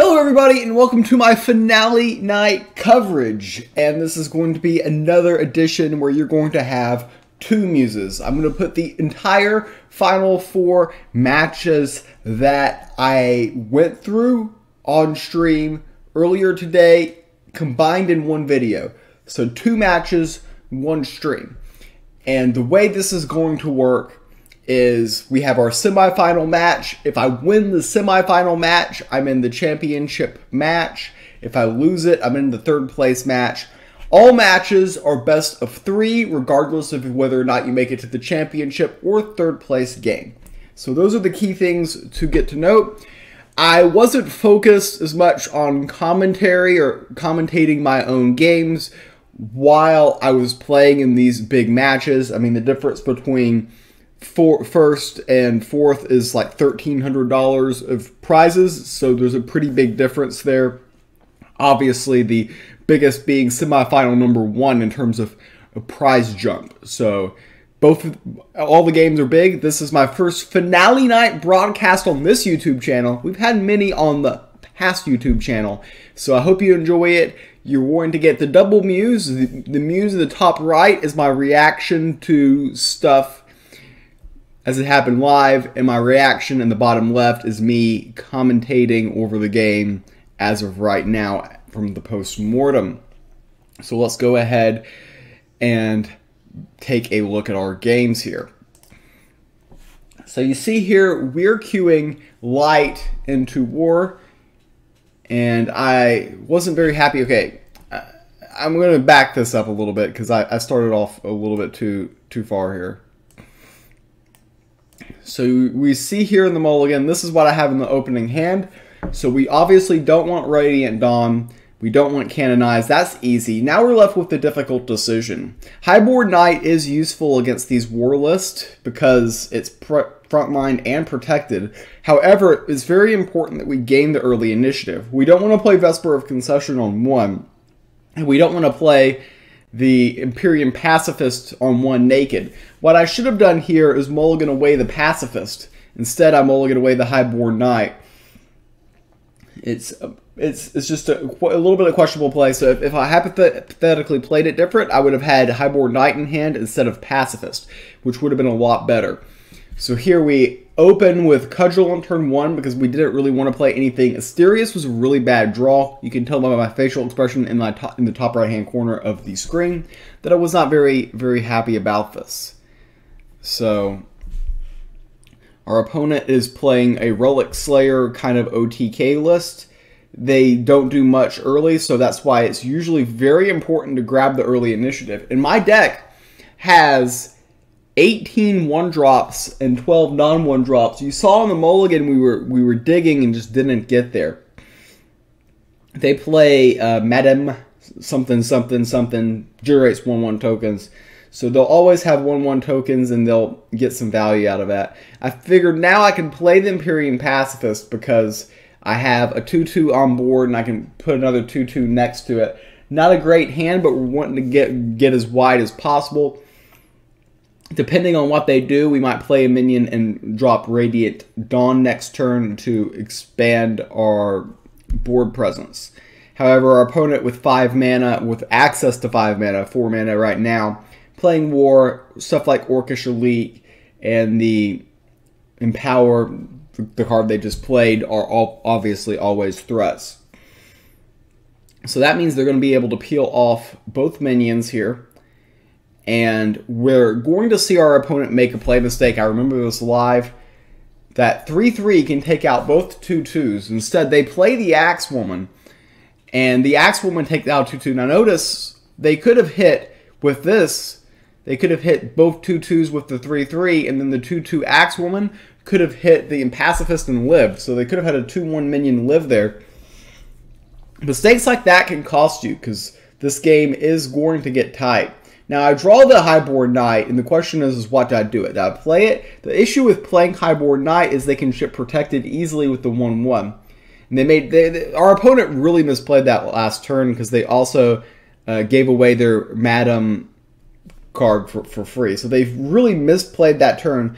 Hello everybody and welcome to my finale night coverage, and this is going to be another edition where you're going to have two muses. I'm going to put the entire Final Four matches that I went through on stream earlier today combined in one video. So two matches, one stream. And the way this is going to work is we have our semifinal match. If I win the semifinal match, I'm in the championship match. If I lose it, I'm in the third place match. All matches are best of 3, regardless of whether or not you make it to the championship or third place game. So those are the key things to get to note. I wasn't focused as much on commentary or commentating my own games while I was playing in these big matches. I mean, the difference between first and fourth is like $1,300 of prizes, so there's a pretty big difference there. Obviously, the biggest being semifinal number 1 in terms of a prize jump. So all the games are big. This is my first finale night broadcast on this YouTube channel. We've had many on the past YouTube channel, so I hope you enjoy it. You're going to get the double muse. The muse in the top right is my reaction to stuff as it happened live, and my reaction in the bottom left is me commentating over the game as of right now from the post-mortem. So let's go ahead and take a look at our games here. So you see here, we're queuing light into war, and I wasn't very happy. Okay, I'm going to back this up a little bit because I started off a little bit too far here. So we see here in the mulligan, this is what I have in the opening hand. So we obviously don't want Radiant Dawn. We don't want Canonized. That's easy. Now we're left with the difficult decision. Highboard Knight is useful against these war lists because it's frontline and protected. However, it's very important that we gain the early initiative. We don't want to play Vesper of Concession on 1. And we don't want to play the Imperium Pacifist on 1 naked. What I should have done here is mulligan away the Pacifist. Instead, I mulligan away the Highboard Knight. It's just a little bit of questionable play. So if I hypothetically played it different, I would have had Highboard Knight in hand instead of Pacifist, which would have been a lot better. So here we open with Cudgel on turn 1 because we didn't really want to play anything. Asterius was a really bad draw. You can tell by my facial expression in the top right-hand corner of the screen that I was not very happy about this. So our opponent is playing a Relic Slayer kind of OTK list. They don't do much early, so that's why it's usually very important to grab the early initiative. And my deck has 18 1-drops and 12 non-1-drops. You saw in the mulligan we were digging and just didn't get there. They play Madame something generates 1/1 tokens. So they'll always have 1/1 tokens and they'll get some value out of that. I figured now I can play the Imperium Pacifist because I have a 2/2 on board and I can put another 2/2 next to it. Not a great hand, but we're wanting to get as wide as possible. Depending on what they do, we might play a minion and drop Radiant Dawn next turn to expand our board presence. However, our opponent with 5 mana, with access to 5 mana, 4 mana right now, playing war, stuff like Orcish Elite and the Empower, the card they just played, are obviously always threats. So that means they're going to be able to peel off both minions here. And we're going to see our opponent make a play mistake. I remember this live. That 3/3 can take out both 2/2s. Instead, they play the Axewoman. And the Axewoman takes out 2/2. Now notice, they could have hit with this. They could have hit both 2/2s with the 3/3. And then the 2/2 Axewoman could have hit the Pacifist and lived. So they could have had a 2/1 minion live there. Mistakes like that can cost you because this game is going to get tight. Now, I draw the Highboard Knight, and the question is what do I do it? Do I play it? The issue with playing Highboard Knight is they can ship protected easily with the 1/1. And our opponent really misplayed that last turn because they also gave away their Madam card for free. So they've really misplayed that turn,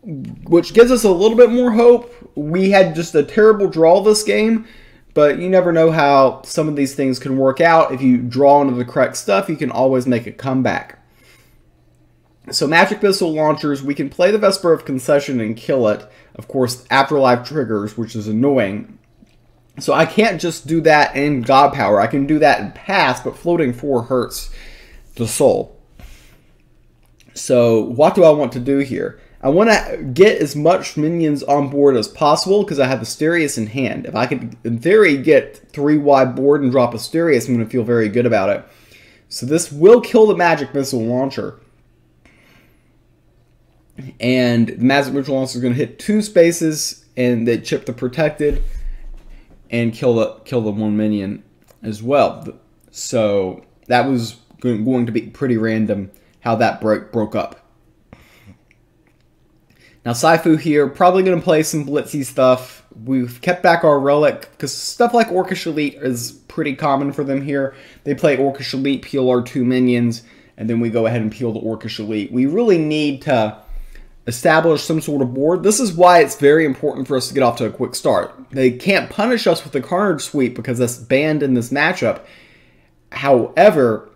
which gives us a little bit more hope. We had just a terrible draw this game, but you never know how some of these things can work out. If you draw into the correct stuff, you can always make a comeback. So magic missile launchers, we can play the Vesper of Concession and kill it. Of course, Afterlife triggers, which is annoying. So I can't just do that in God Power. I can do that in Pass, but floating 4 hurts the soul. So what do I want to do here? I want to get as much minions on board as possible because I have Asterius in hand. If I could, in theory, get 3 wide board and drop Asterius, I'm going to feel very good about it. So this will kill the magic missile launcher. And the magic missile launcher is going to hit 2 spaces and they chip the protected and kill the 1 minion as well. So that was going to be pretty random how that broke up. Now Saifu here, probably going to play some blitzy stuff. We've kept back our relic because stuff like Orcish Elite is pretty common for them here. They play Orcish Elite, peel our 2 minions, and then we go ahead and peel the Orcish Elite. We really need to establish some sort of board. This is why it's very important for us to get off to a quick start. They can't punish us with the Carnage Sweep because that's banned in this matchup. However,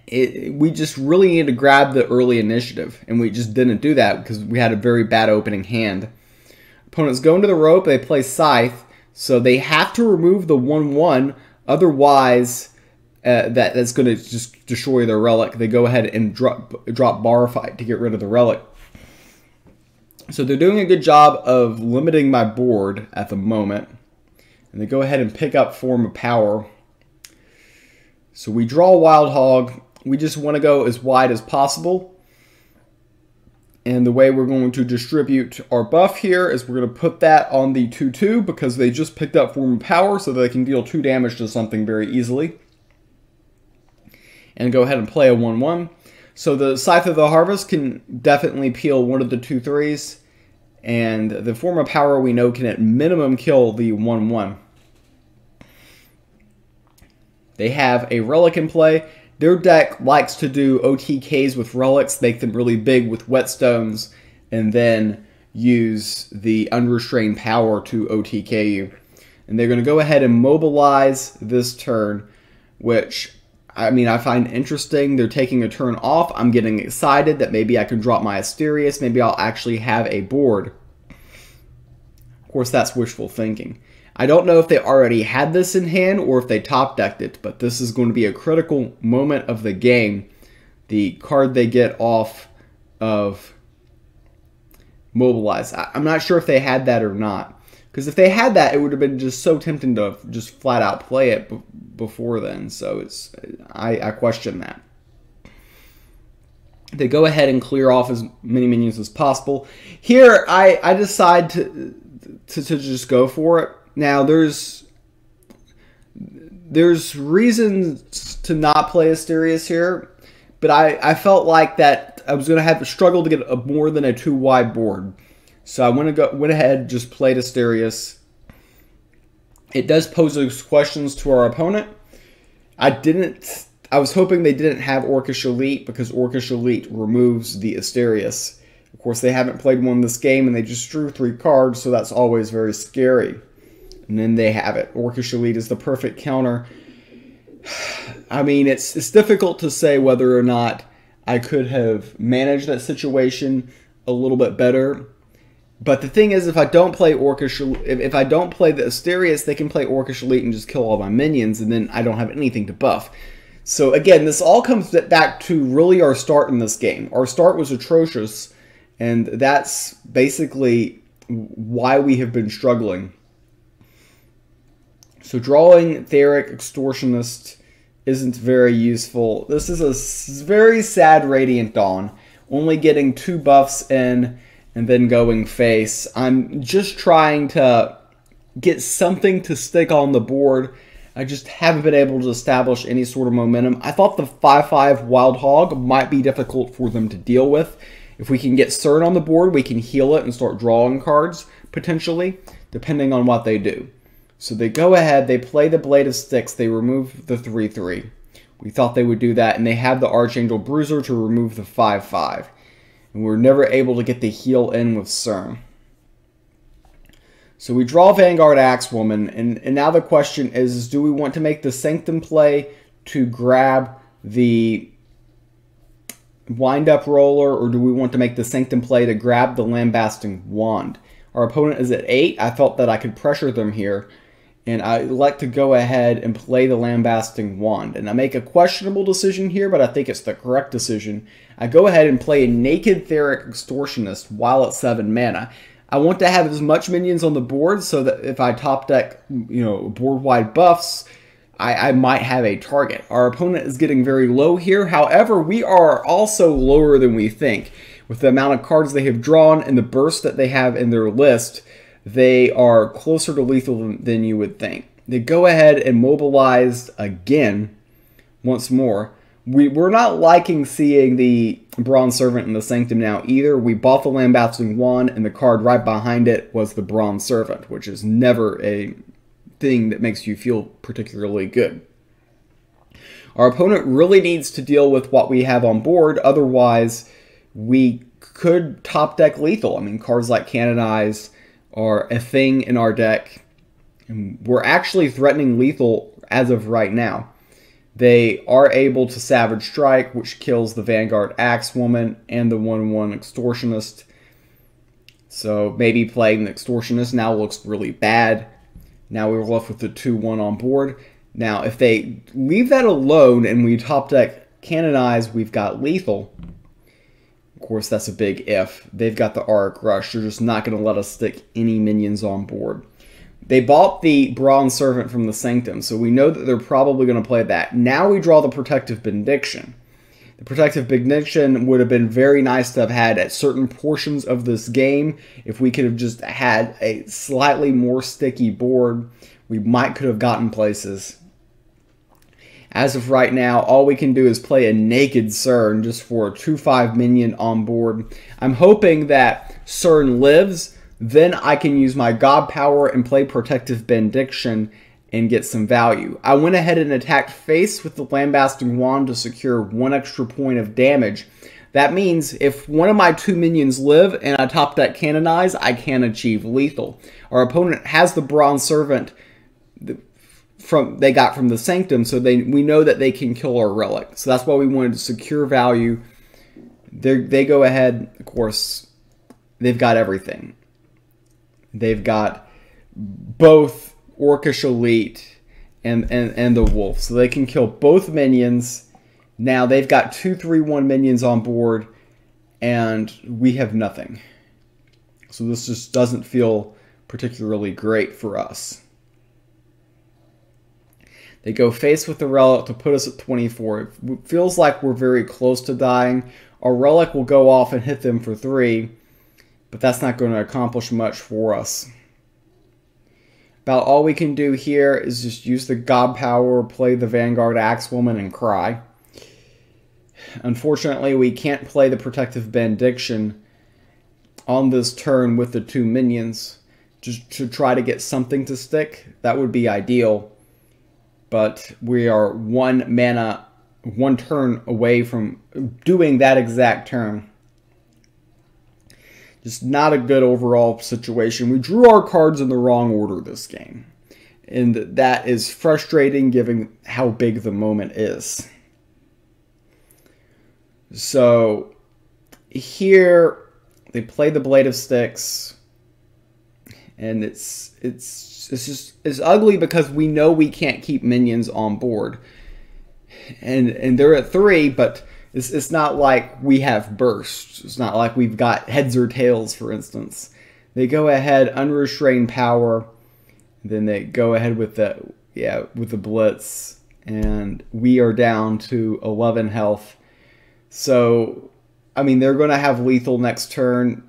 we just really need to grab the early initiative, and we just didn't do that because we had a very bad opening hand. Opponents go into the rope, they play Scythe, so they have to remove the 1/1, otherwise that's going to just destroy their relic. They go ahead and drop Bar Fight to get rid of the relic. So they're doing a good job of limiting my board at the moment, and they go ahead and pick up Form of Power. So we draw Wild Hog. We just want to go as wide as possible. And the way we're going to distribute our buff here is we're going to put that on the 2/2 because they just picked up Form of Power so they can deal 2 damage to something very easily. And go ahead and play a 1/1. So the Scythe of the Harvest can definitely peel one of the 2/3s. And the Form of Power we know can at minimum kill the 1/1. They have a relic in play. Their deck likes to do OTKs with relics, make them really big with whetstones, and then use the unrestrained power to OTK you. And they're going to go ahead and mobilize this turn, which, I mean, I find interesting. They're taking a turn off. I'm getting excited that maybe I can drop my Asterius. Maybe I'll actually have a board. Of course, that's wishful thinking. I don't know if they already had this in hand or if they top decked it, but this is going to be a critical moment of the game. The card they get off of Mobilize. I'm not sure if they had that or not. Because if they had that, it would have been just so tempting to just flat out play it before then. So I question that. They go ahead and clear off as many minions as possible. Here, I decide to just go for it. Now, there's reasons to not play Asterius here, but I felt like that I was going to have to struggle to get more than a 2 wide board. So I went ahead and just played Asterius. It does pose those questions to our opponent. I was hoping they didn't have Orcish Elite because Orcish Elite removes the Asterius. Of course, they haven't played one this game and they just drew 3 cards, so that's always very scary. And then they have it. Orcish Elite is the perfect counter. I mean, it's difficult to say whether or not I could have managed that situation a little bit better. But the thing is, if I don't play if I don't play the Asterius, they can play Orcish Elite and just kill all my minions, and then I don't have anything to buff. So again, this all comes back to really our start in this game. Our start was atrocious, and that's basically why we have been struggling. So drawing Theric Extortionist isn't very useful. This is a very sad Radiant Dawn. Only getting 2 buffs in and then going face. I'm just trying to get something to stick on the board. I just haven't been able to establish any sort of momentum. I thought the 5/5 Wild Hog might be difficult for them to deal with. If we can get Cern on the board, we can heal it and start drawing cards, potentially, depending on what they do. So they go ahead, they play the Blade of Sticks, they remove the 3/3. We thought they would do that, and they have the Archangel Bruiser to remove the 5/5. And we're never able to get the heal in with Cern. So we draw Vanguard Axewoman, and now the question is do we want to make the Sanctum play to grab the wind-up roller, or do we want to make the Sanctum play to grab the Lambasting Wand? Our opponent is at 8. I felt that I could pressure them here, and I like to go ahead and play the Lambasting Wand. And I make a questionable decision here, but I think it's the correct decision. I go ahead and play a Naked Theric Extortionist while at 7 mana. I want to have as much minions on the board so that if I top deck, board-wide buffs, I might have a target. Our opponent is getting very low here. However, we are also lower than we think. With the amount of cards they have drawn and the burst that they have in their list, they are closer to lethal than you would think. They go ahead and mobilize again, once more. We're not liking seeing the Bronze Servant in the Sanctum now either. We bought the Lambasting Wand, and the card right behind it was the Bronze Servant, which is never a thing that makes you feel particularly good. Our opponent really needs to deal with what we have on board, otherwise we could top deck lethal. I mean, cards like Canonize are a thing in our deck, and we're actually threatening lethal as of right now. They are able to Savage Strike, which kills the Vanguard Axewoman and the 1/1 Extortionist. So maybe playing the Extortionist now looks really bad. Now we're left with the 2/1 on board. Now if they leave that alone and we top deck Canonize, we've got lethal. Of course, that's a big if. They've got the Auric Rush. They're just not going to let us stick any minions on board. They bought the Bronze Servant from the Sanctum, so we know that they're probably going to play that. Now we draw the Protective Benediction. The Protective Benediction would have been very nice to have had at certain portions of this game. If we could have just had a slightly more sticky board, we could have gotten places. As of right now, all we can do is play a Naked CERN just for a 2/5 minion on board. I'm hoping that CERN lives. Then I can use my God Power and play Protective Benediction and get some value. I went ahead and attacked face with the Lambasting Wand to secure 1 extra point of damage. That means if one of my 2 minions live and I top deck Canonize, I can achieve lethal. Our opponent has the Bronze Servant they got from the Sanctum, so we know that they can kill our relic. So that's why we wanted to secure value. They go ahead, of course, they've got everything. They've got both Orcish Elite and the Wolf. So they can kill both minions. Now they've got 2/3/1 minions on board, and we have nothing. So this just doesn't feel particularly great for us. They go face with the Relic to put us at 24. It feels like we're very close to dying. Our Relic will go off and hit them for 3. But that's not going to accomplish much for us. About all we can do here is just use the God Power, play the Vanguard Axewoman, and cry. Unfortunately, we can't play the Protective Benediction on this turn with the 2 minions. Just to try to get something to stick. That would be ideal. But we are 1 mana, 1 turn away from doing that exact turn. Just not a good overall situation. We drew our cards in the wrong order this game. And that is frustrating given how big the moment is. So here they play the Blade of Sticks. And it's ugly because we know we can't keep minions on board. And they're at 3, but it's not like we have burst. It's not like we've got heads or tails, for instance. They go ahead, unrestrained power. Then they go ahead with the blitz, and we are down to 11 health. So, I mean, they're going to have lethal next turn.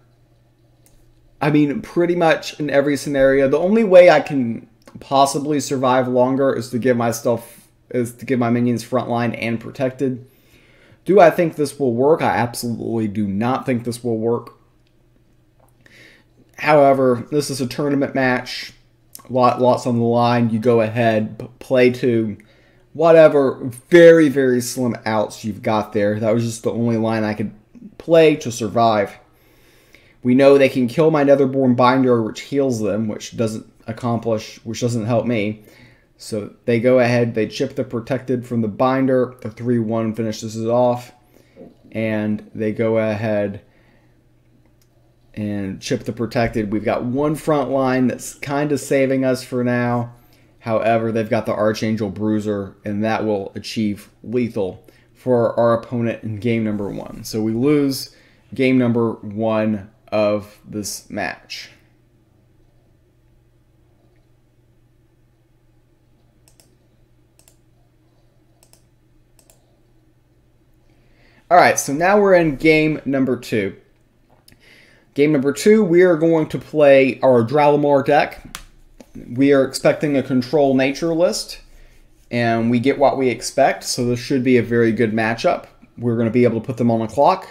I mean, pretty much in every scenario. The only way I can possibly survive longer is to give my minions frontline and protected. Do I think this will work? I absolutely do not think this will work. However, this is a tournament match. Lots on the line. You go ahead, play to whatever very, very slim outs you've got there. That was just the only line I could play to survive. We know they can kill my Netherborn Binder, which heals them, which doesn't help me. So they go ahead, they chip the Protected from the Binder. The 3-1 finishes it off. And they go ahead and chip the Protected. We've got one front line that's kind of saving us for now. However, they've got the Archangel Bruiser, and that will achieve lethal for our opponent in game number 1. So we lose game number 1 of this match. All right, so now we're in game number 2. Game number 2, we are going to play our Dralamar deck. We are expecting a control nature list, and we get what we expect, so this should be a very good matchup. We're going to be able to put them on the clock.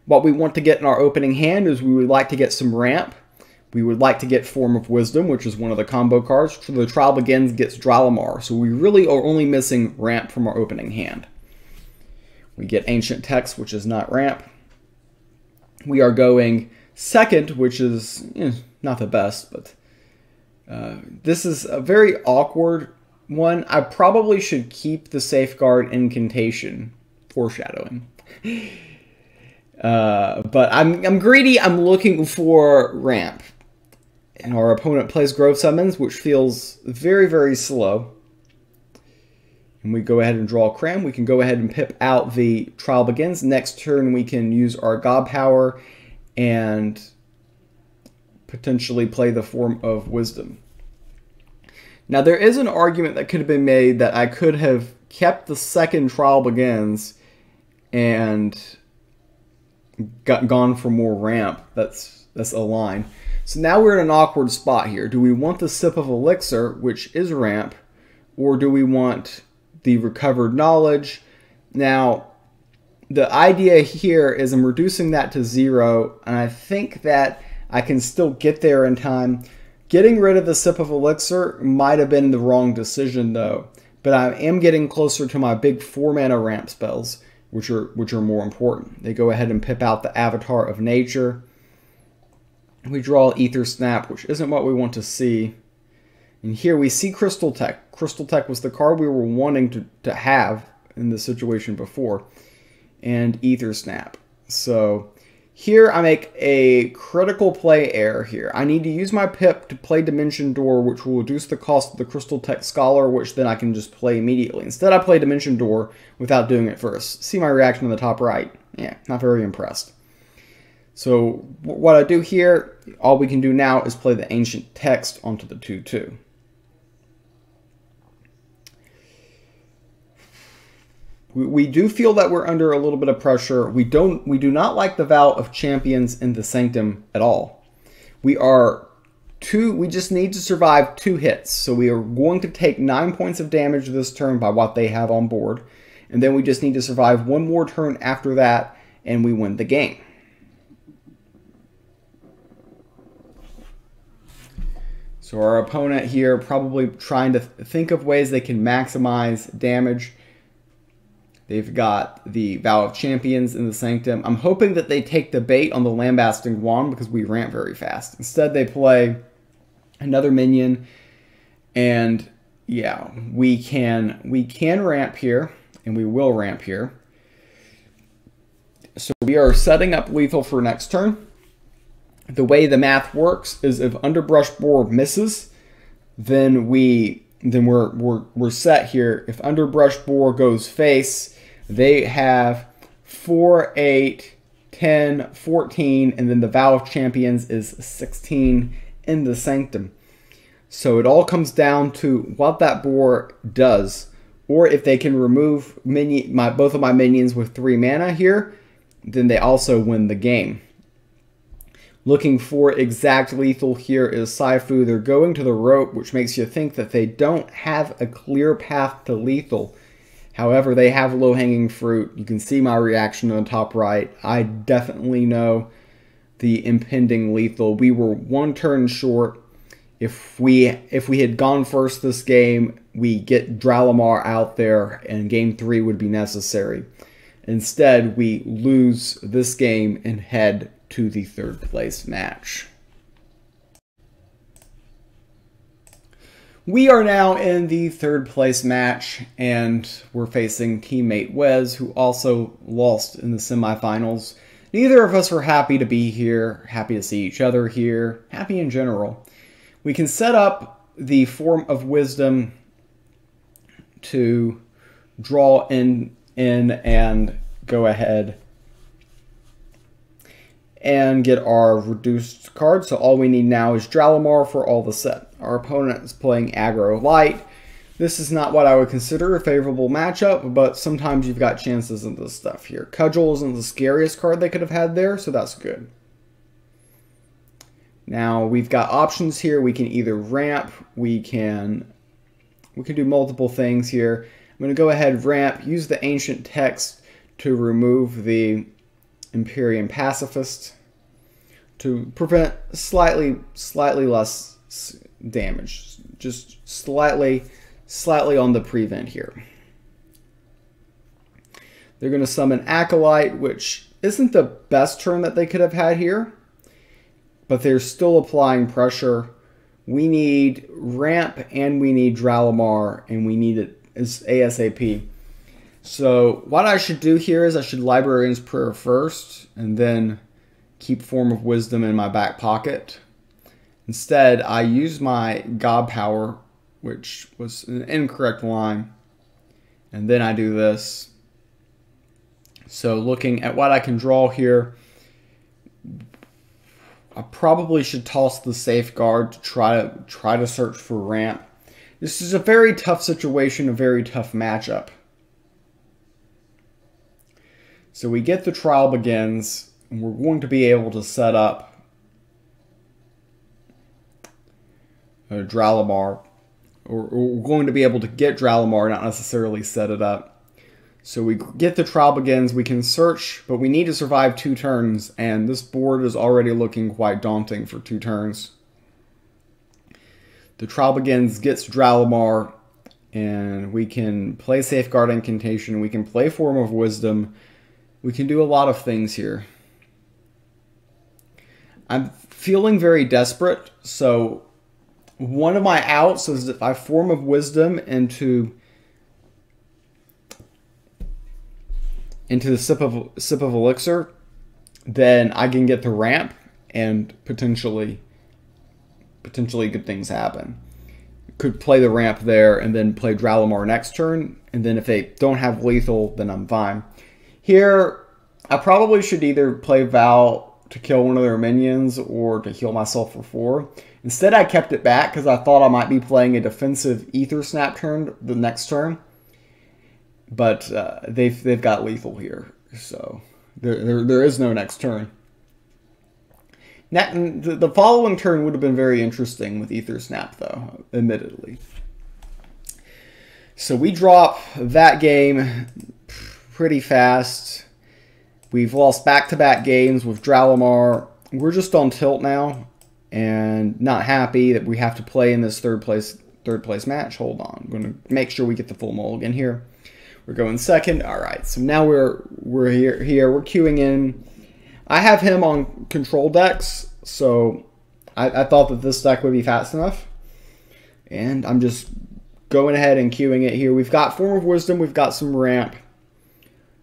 What we want to get in our opening hand is we would like to get some ramp. We would like to get Form of Wisdom, which is one of the combo cards. So the Trial Begins gets Dralamar, so we really are only missing ramp from our opening hand. We get Ancient Text, which is not ramp. We are going second, which is not the best, but this is a very awkward one. I probably should keep the Safeguard Incantation. Foreshadowing. But I'm greedy. I'm looking for ramp. And our opponent plays Grove Summons, which feels very, very slow. And we go ahead and draw a Cram. We can go ahead and pip out the Trial Begins. Next turn, we can use our God Power and potentially play the Form of Wisdom. Now, there is an argument that could have been made that I could have kept the second Trial Begins and gone for more ramp. That's a line. So now we're in an awkward spot here. Do we want the Sip of Elixir, which is ramp, or do we want the Recovered Knowledge? Now, the idea here is I'm reducing that to 0, and I think that I can still get there in time. Getting rid of the Sip of Elixir might have been the wrong decision, though. But I am getting closer to my big 4-mana ramp spells, which are more important. They go ahead and pip out the Avatar of Nature. We draw Ether Snap, which isn't what we want to see. And here we see Crystal Tech. Crystal Tech was the card we were wanting to have in the situation before. And Ether Snap. So here I make a critical play error here. I need to use my pip to play Dimension Door, which will reduce the cost of the Crystal Tech Scholar, which then I can just play immediately. Instead, I play Dimension Door without doing it first. See my reaction on the top right. Yeah, not very impressed. So what I do here, all we can do now is play the Ancient Text onto the 2/2. We do feel that we're under a little bit of pressure. We do not like the Vow of Champions in the Sanctum at all. We just need to survive 2 hits. So we are going to take 9 points of damage this turn by what they have on board. And then we just need to survive 1 more turn after that, and we win the game. So our opponent here probably trying to think of ways they can maximize damage. They've got the Vow of Champions in the Sanctum. I'm hoping that they take the bait on the Lambasting Wand because we ramp very fast. Instead, they play another minion. And yeah, we can ramp here, and we will ramp here. So we are setting up lethal for next turn. The way the math works is if Underbrush Boar misses, then we're set here. If Underbrush Boar goes face, they have 4, 8, 10, 14, and then the Vow of Champions is 16 in the Sanctum. So it all comes down to what that boar does, or if they can remove both of my minions with 3 mana here, then they also win the game. Looking for exact lethal here is Saifu. They're going to the rope, which makes you think that they don't have a clear path to lethal. However, they have low-hanging fruit. You can see my reaction on the top right. I definitely know the impending lethal. We were 1 turn short. If we had gone first this game, we get Dralamar out there, and game 3 would be necessary. Instead, we lose this game and head to the third place match. We are now in the third place match, and we're facing teammate Wes, who also lost in the semifinals. Neither of us are happy to be here, happy to see each other here, happy in general. We can set up the Form of Wisdom to draw in and go ahead and get our reduced card. So all we need now is Dralamar for all the set. Our opponent is playing aggro light. This is not what I would consider a favorable matchup, but sometimes you've got chances in this stuff here. Cudgel isn't the scariest card they could have had there, so that's good. Now we've got options here. We can either ramp, we can do multiple things here. I'm going to go ahead, ramp, use the ancient text to remove the Empyrean Pacifist to prevent slightly less damage, just slightly on the prevent here. They're going to summon Acolyte, which isn't the best turn that they could have had here, but they're still applying pressure. We need ramp and we need Dralamar, and we need it as ASAP. So what I should do here is I should Librarian's Prayer first and then keep Form of Wisdom in my back pocket. Instead, I use my God Power, which was an incorrect line, and then I do this. So looking at what I can draw here, I probably should toss the Safeguard to try to search for ramp. This is a very tough situation, a very tough matchup. So we get the Trial Begins, and we're going to be able to set up Dralamar, or we're going to be able to get Dralamar, not necessarily set it up. So we get the Trial Begins, we can search, but we need to survive 2 turns, and this board is already looking quite daunting for 2 turns. The Trial Begins gets Dralamar, and we can play Safeguard Incantation, we can play Form of Wisdom, we can do a lot of things here. I'm feeling very desperate, so one of my outs is if I Form of Wisdom into the sip of Elixir, then I can get the ramp and potentially good things happen. Could play the ramp there and then play Dralamar next turn, and then if they don't have lethal, then I'm fine. Here, I probably should either play Val to kill one of their minions or to heal myself for 4. Instead, I kept it back because I thought I might be playing a defensive Ether Snap turn the next turn. But they've got lethal here, so there is no next turn. The following turn would have been very interesting with Ether Snap, though, admittedly. So we drop that game pretty fast. We've lost back-to-back games with Dralamar. We're just on tilt now, and not happy that we have to play in this third place match. Hold on, I'm going to make sure we get the full mulligan here. We're going second. All right, so now we're here. We're queuing in. I have him on control decks, so I thought that this deck would be fast enough, and I'm just going ahead and queuing it here. We've got Form of Wisdom. We've got some ramp,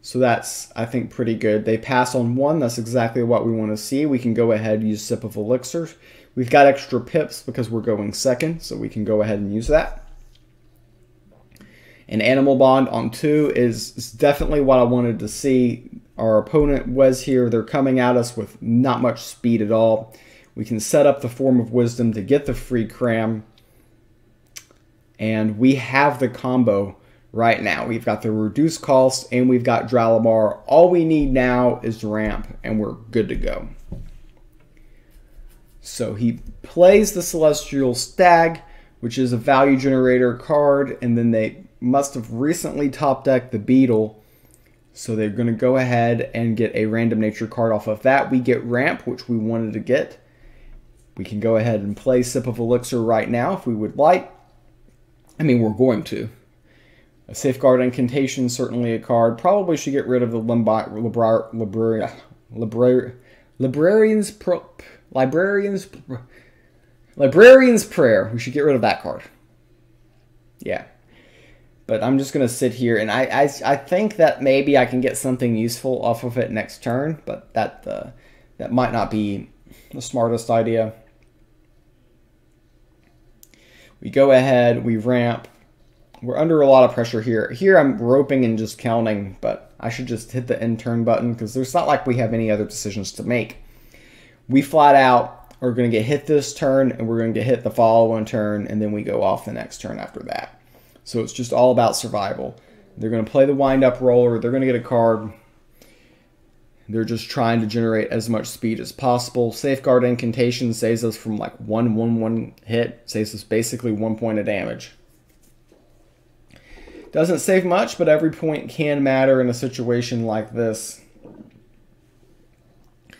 so that's, I think, pretty good. They pass on 1. That's exactly what we want to see. We can go ahead and use Sip of Elixir. We've got extra pips because we're going second, so we can go ahead and use that. An Animal Bond on 2 is definitely what I wanted to see. Our opponent was here. They're coming at us with not much speed at all. We can set up the Form of Wisdom to get the free cram. And we have the combo right now. We've got the reduced cost and we've got Dralamar. All we need now is ramp and we're good to go. So he plays the Celestial Stag, which is a value generator card, and then they must have recently top decked the Beetle, so they're going to go ahead and get a random nature card off of that. We get ramp, which we wanted to get. We can go ahead and play Sip of Elixir right now if we would like. I mean, we're going to. A Safeguard Incantation, certainly a card. Probably should get rid of the Librarian's Prayer. We should get rid of that card. Yeah. But I'm just going to sit here, and I think that maybe I can get something useful off of it next turn, but that might not be the smartest idea. We go ahead, we ramp. We're under a lot of pressure here. Here I'm roping and just counting, but I should just hit the end turn button because there's not like we have any other decisions to make. We flat out are going to get hit this turn, and we're going to get hit the following turn, and then we go off the next turn after that. So it's just all about survival. They're going to play the wind-up roller. They're going to get a card. They're just trying to generate as much speed as possible. Safeguard Incantation saves us from like 1/1/1 hit. Saves us basically 1 point of damage. Doesn't save much, but every point can matter in a situation like this. I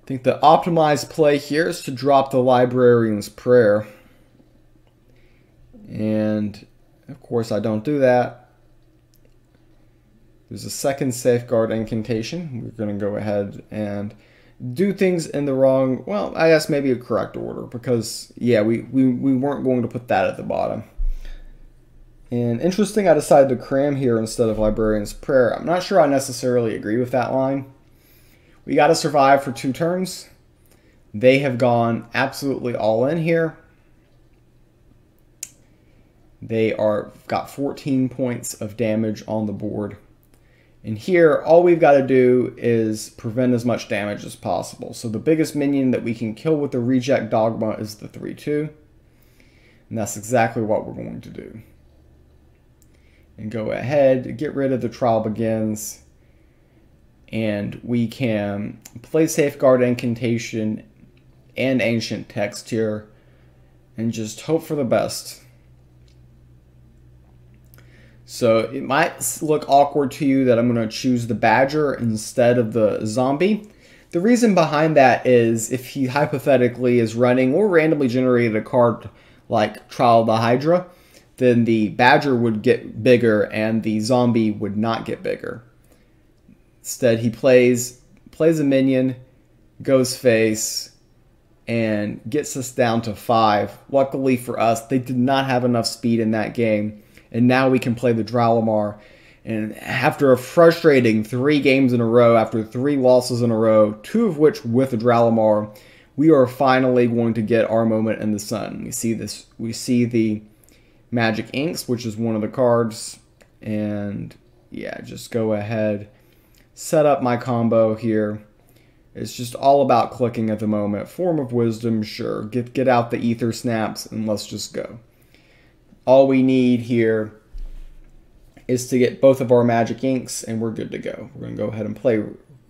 think the optimized play here is to drop the Librarian's Prayer. And, of course, I don't do that. There's a second Safeguard Incantation. We're going to go ahead and do things in the wrong, well, I guess maybe a correct order, because, yeah, we weren't going to put that at the bottom. And interesting, I decided to cram here instead of Librarian's Prayer. I'm not sure I necessarily agree with that line. We got to survive for 2 turns. They have gone absolutely all in here. They got 14 points of damage on the board. And here, all we've got to do is prevent as much damage as possible. So the biggest minion that we can kill with the Reject Dogma is the 3/2. And that's exactly what we're going to do. And go ahead, get rid of the Trial Begins. And we can play Safeguard Incantation and Ancient Text here. And just hope for the best. So it might look awkward to you that I'm going to choose the Badger instead of the Zombie. The reason behind that is if he hypothetically is running or randomly generated a card like Trial of the Hydra, then the Badger would get bigger and the Zombie would not get bigger. Instead, he plays a minion, goes face, and gets us down to 5. Luckily for us, they did not have enough speed in that game. And now we can play the Dralamar. And after a frustrating 3 games in a row, after 3 losses in a row, 2 of which with the Dralamar, we are finally going to get our moment in the sun. We see this. We see the Magic Inks, which is one of the cards. And yeah, just go ahead. Set up my combo here. It's just all about clicking at the moment. Form of Wisdom, sure. Get out the Ether Snaps and let's just go. All we need here is to get both of our Magic Inks and we're good to go. We're going to go ahead and play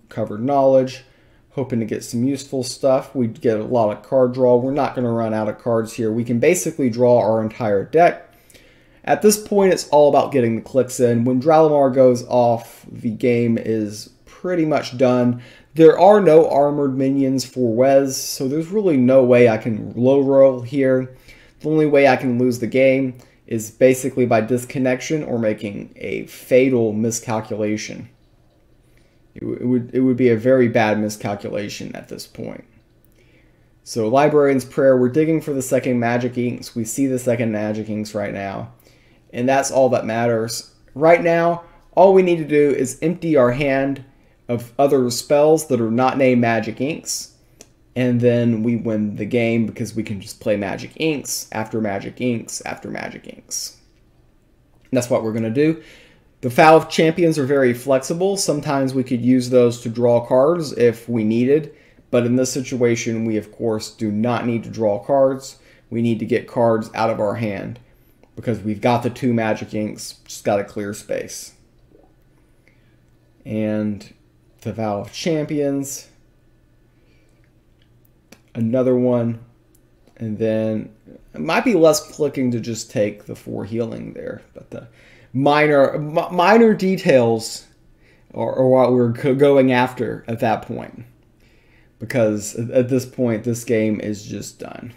Covered Knowledge, hoping to get some useful stuff. We get a lot of card draw. We're not going to run out of cards here. We can basically draw our entire deck. At this point, it's all about getting the clicks in. When Dralamar goes off, the game is pretty much done. There are no armored minions for Wes, so there's really no way I can low roll here. The only way I can lose the game is basically by disconnection or making a fatal miscalculation. It would be a very bad miscalculation at this point. So Librarian's Prayer, we're digging for the second Magic Inks. We see the second Magic Inks right now. And that's all that matters. Right now, all we need to do is empty our hand of other spells that are not named Magic Inks. And then we win the game because we can just play Magic Inks after Magic Inks after Magic Inks. And that's what we're going to do. The Vow of Champions are very flexible. Sometimes we could use those to draw cards if we needed. But in this situation, we of course do not need to draw cards. We need to get cards out of our hand. Because we've got the 2 Magic Inks, just got to clear space. And the Vow of Champions. Another one. And then it might be less clicking to just take the 4 healing there. But the minor details are what we're going after at that point. Because at this point, this game is just done.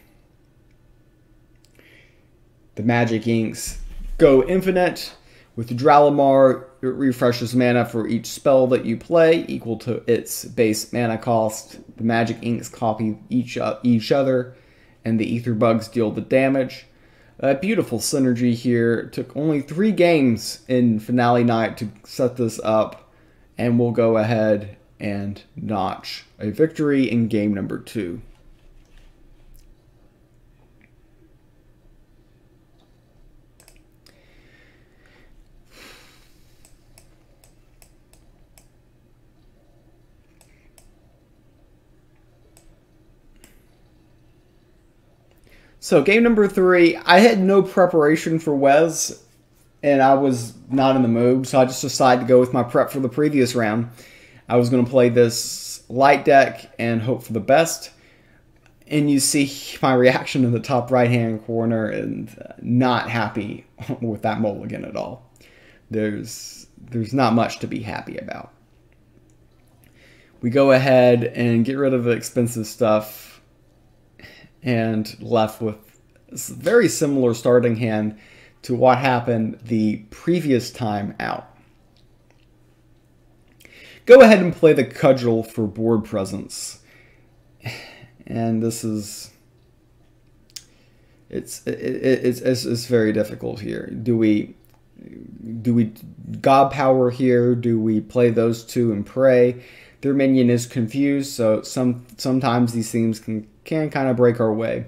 The Magic Inks go infinite, With Dralamar, it refreshes mana for each spell that you play, equal to its base mana cost. The magic inks copy each other, and the ether bugs deal the damage. Beautiful synergy here. It took only 3 games in Finale Night to set this up, and we'll go ahead and notch a victory in game number 2. So game number 3, I had no preparation for Wes, and I was not in the mood, so I just decided to go with my prep for the previous round. I was going to play this light deck and hope for the best, and you see my reaction in the top right-hand corner, and not happy with that mulligan at all. There's not much to be happy about. We go ahead and get rid of the expensive stuff, and left with a very similar starting hand to what happened the previous time out. Go ahead and play the Cudgel for board presence. And this is... It's very difficult here. Do we God Power here? Do we play those two and pray? Their minion is confused, so sometimes these things can kind of break our way.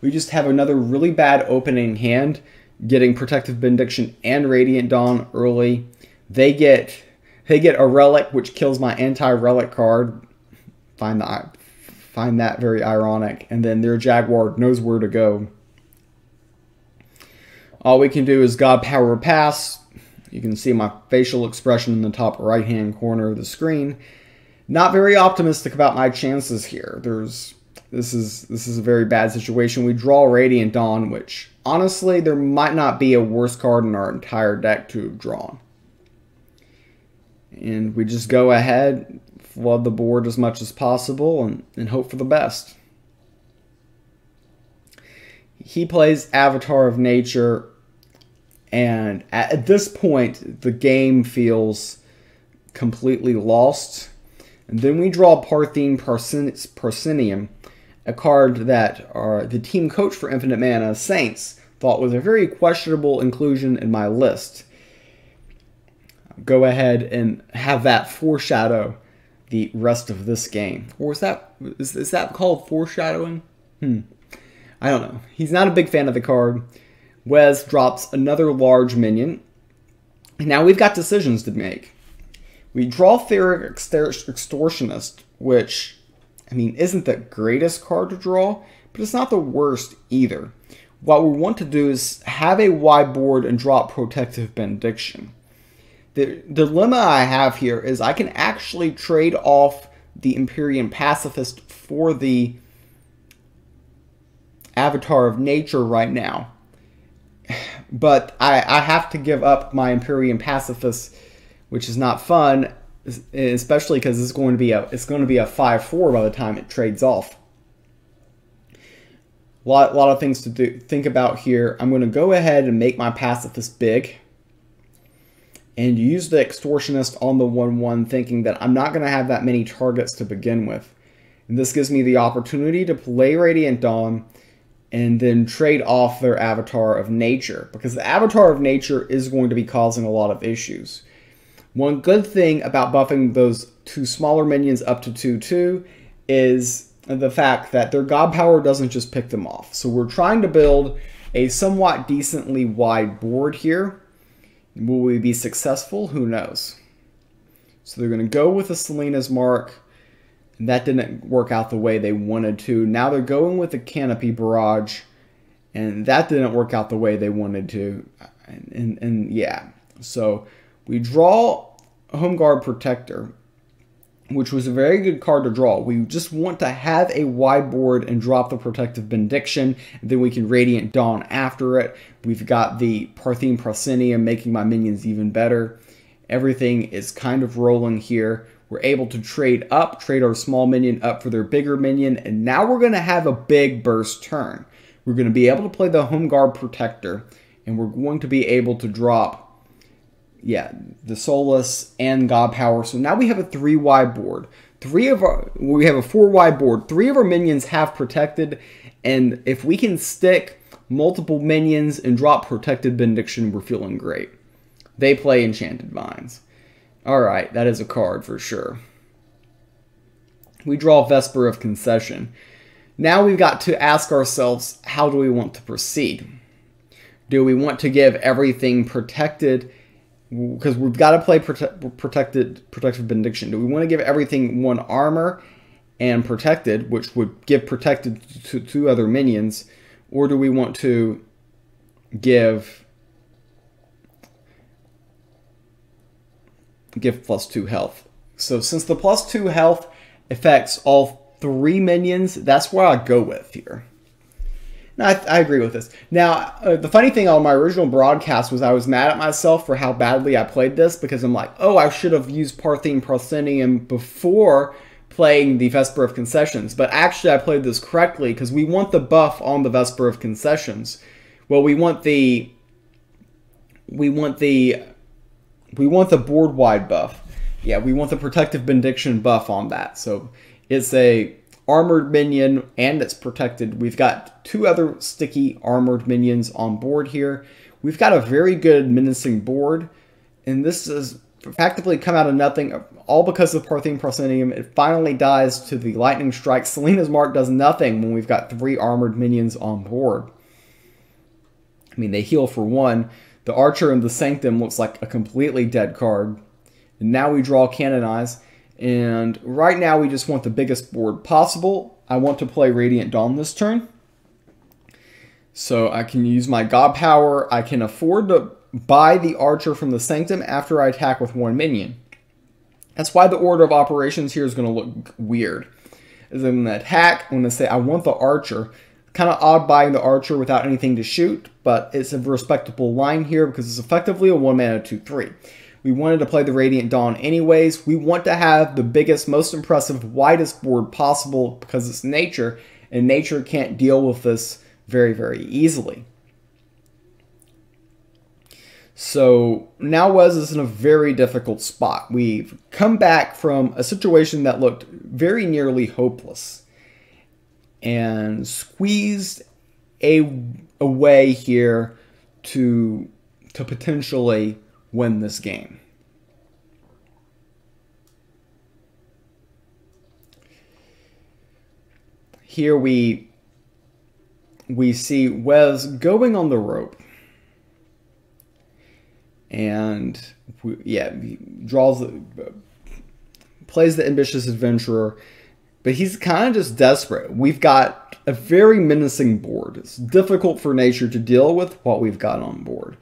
We just have another really bad opening hand, getting Protective Benediction and Radiant Dawn early. They get a relic, which kills my anti-relic card. Find that very ironic. And then their Jaguar knows where to go. All we can do is God Power pass. You can see my facial expression in the top right-hand corner of the screen. Not very optimistic about my chances here. This is a very bad situation. We draw Radiant Dawn, which honestly there might not be a worse card in our entire deck to have drawn. And we just go ahead, flood the board as much as possible, and hope for the best. He plays Avatar of Nature, and at this point the game feels completely lost. And then we draw Parthene Parsinium, a card that the team coach for Infinite Mana, Saints, thought was a very questionable inclusion in my list. Go ahead and have that foreshadow the rest of this game. Or is that called foreshadowing? I don't know. He's not a big fan of the card. Wes drops another large minion. And now we've got decisions to make. We draw Theric Extortionist, which, I mean, isn't the greatest card to draw, but it's not the worst either. What we want to do is have a wide board and drop Protective Benediction. The dilemma I have here is I can actually trade off the Empyrean Pacifist for the Avatar of Nature right now. But I have to give up my Empyrean Pacifist, which is not fun, especially because it's going to be a 5/4 by the time it trades off. A lot of things to think about here. I'm going to go ahead and make my Pacifist big, and use the Extortionist on the 1/1, thinking that I'm not going to have that many targets to begin with. And this gives me the opportunity to play Radiant Dawn and then trade off their Avatar of Nature, because the Avatar of Nature is going to be causing a lot of issues. One good thing about buffing those two smaller minions up to 2/2 is the fact that their God Power doesn't just pick them off. So we're trying to build a somewhat decently wide board here. Will we be successful? Who knows? So they're going to go with a Selena's Mark. And that didn't work out the way they wanted to. Now they're going with a Canopy Barrage. And that didn't work out the way they wanted to. And yeah. So we draw Home Guard Protector, which was a very good card to draw. We just want to have a wide board and drop the Protective Benediction, and then we can Radiant Dawn after it. We've got the Parthene Proscenium making my minions even better. Everything is kind of rolling here. We're able to trade our small minion up for their bigger minion, and now we're going to have a big burst turn. We're going to be able to play the Home Guard Protector, and we're going to be able to drop yeah, the Soulless and God Power. So now we have a 3-wide board. We have a 4-wide board. 3 of our minions have protected, and if we can stick multiple minions and drop Protected Benediction, we're feeling great. They play Enchanted Vines. Alright, that is a card for sure. We draw Vesper of Concession. Now we've got to ask ourselves, how do we want to proceed? Do we want to give everything protected? Because we've got to play Protective Benediction. Do we want to give everything 1 armor and protected, which would give protected to 2 other minions? Or do we want to give +2 health? So since the +2 health affects all 3 minions, that's what I go with here. No, I agree with this. Now, the funny thing on my original broadcast was I was mad at myself for how badly I played this, because I'm like, oh, I should have used Parthene Proscenium before playing the Vesper of Concessions. But actually, I played this correctly, because we want the buff on the Vesper of Concessions. Well, we want the board-wide buff. Yeah, we want the Protective Benediction buff on that. So it's a armored minion and it's protected. We've got 2 other sticky armored minions on board here. We've got a very good menacing board, and this has effectively come out of nothing, all because of Parthene Proscenium. It finally dies to the Lightning Strike. Selena's Mark does nothing when we've got 3 armored minions on board. I mean, they heal for 1. The Archer and the Sanctum looks like a completely dead card. And now we draw Canonize. And right now we just want the biggest board possible. I want to play Radiant Dawn this turn. So I can use my God Power. I can afford to buy the Archer from the Sanctum after I attack with 1 minion. That's why the order of operations here is going to look weird. As I'm going to attack, I'm going to say I want the Archer. Kind of odd buying the Archer without anything to shoot, but it's a respectable line here because it's effectively a 1-mana 2/3. We wanted to play the Radiant Dawn anyways. We want to have the biggest, most impressive, widest board possible because it's nature, and nature can't deal with this very, very easily. So now Wes is in a very difficult spot. We've come back from a situation that looked very nearly hopeless and squeezed a way here to potentially win this game. Here we see Wes going on the rope, and he plays the ambitious adventurer, but he's kind of just desperate. We've got a very menacing board. It's difficult for nature to deal with what we've got on board.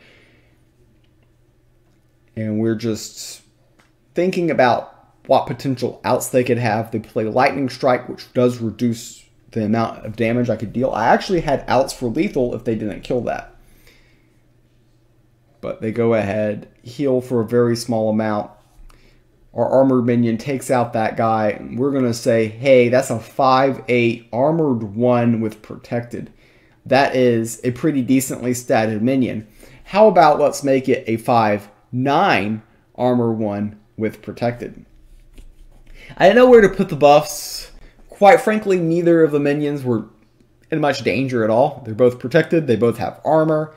And we're just thinking about what potential outs they could have. They play Lightning Strike, which does reduce the amount of damage I could deal. I actually had outs for lethal if they didn't kill that. But they go ahead, heal for a very small amount. Our armored minion takes out that guy. And we're going to say, hey, that's a 5/8 armored 1 with protected. That is a pretty decently statted minion. How about let's make it a 5/9 armor 1 with protected. I didn't know where to put the buffs. Quite frankly, neither of the minions were in much danger at all. They're both protected. They both have armor.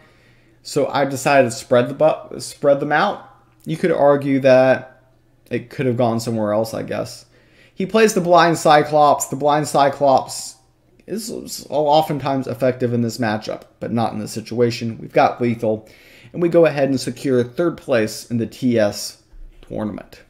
So I decided to spread them out. You could argue that it could have gone somewhere else, I guess. He plays the Blind Cyclops. The Blind Cyclops is oftentimes effective in this matchup, but not in this situation. We've got lethal, and we go ahead and secure 3rd place in the TS tournament.